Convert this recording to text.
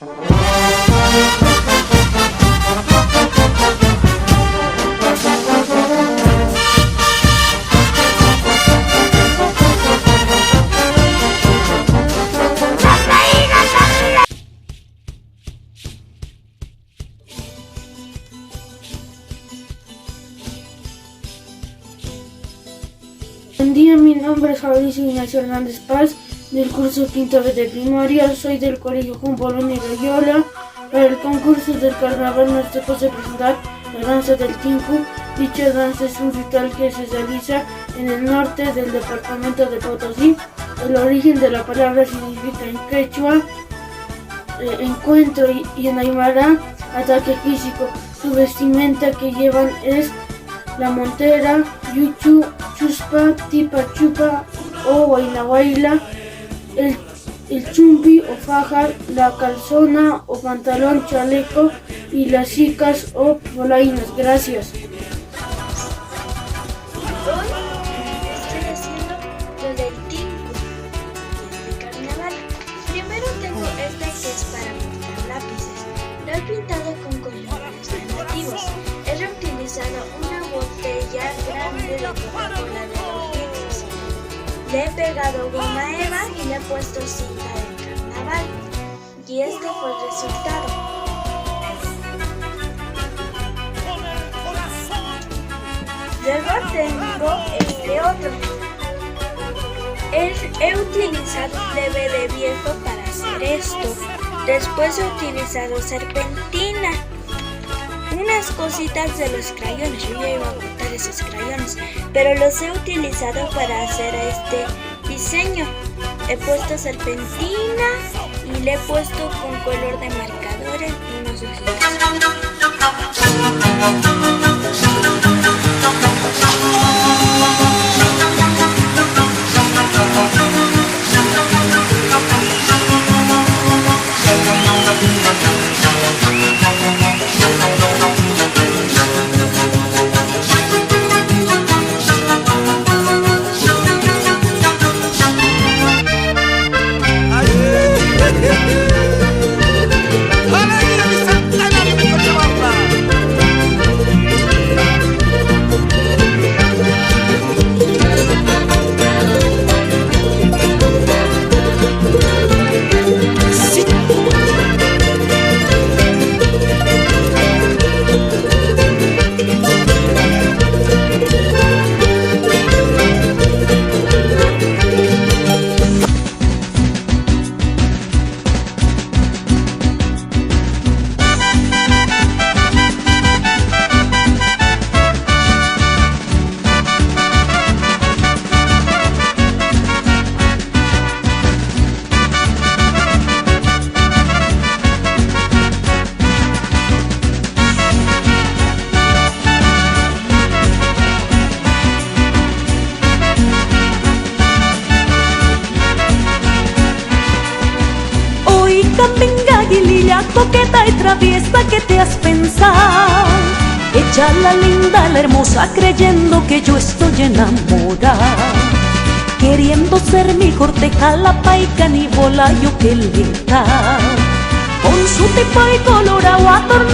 Buen día, mi nombre es Fabricio Ignacio Hernández Paz, del curso quinto B de primaria. Soy del colegio Juan Pablo y Loyola. Para el concurso del carnaval nos tocó presentar la danza del Tinku. Dicha danza es un ritual que se realiza en el norte del departamento de Potosí. El origen de la palabra significa en quechua encuentro y en aymara ataque físico. Su vestimenta que llevan es la montera, yuchu, chuspa, tipa chupa o guayla, el chumpi o faja, la calzona o pantalón chaleco y las chicas o polainas. Gracias. Hoy estoy haciendo lo del Tinku, de carnaval. Primero tengo este que es para pintar lápices. Lo he pintado con colores llamativos. He reutilizado una botella grande de Coca-Cola de 2 litros. Le he pegado goma eva y le he puesto cinta de carnaval. Y este fue el resultado. Luego tengo este otro. He utilizado plebe de viejo para hacer esto. Después he utilizado serpentina. Unas cositas de los crayones. Yo ya iba a botar esos crayones, pero los he utilizado para hacer este diseño. He puesto serpentina y le he puesto con color de marcadores y unos ojitos. Venga, guililla, coqueta y traviesa, ¿qué te has pensado? Echa la linda, la hermosa, creyendo que yo estoy enamorada, queriendo ser mi corteja, la paica ni bola, yo que le da, con su tipo y colorado adorno.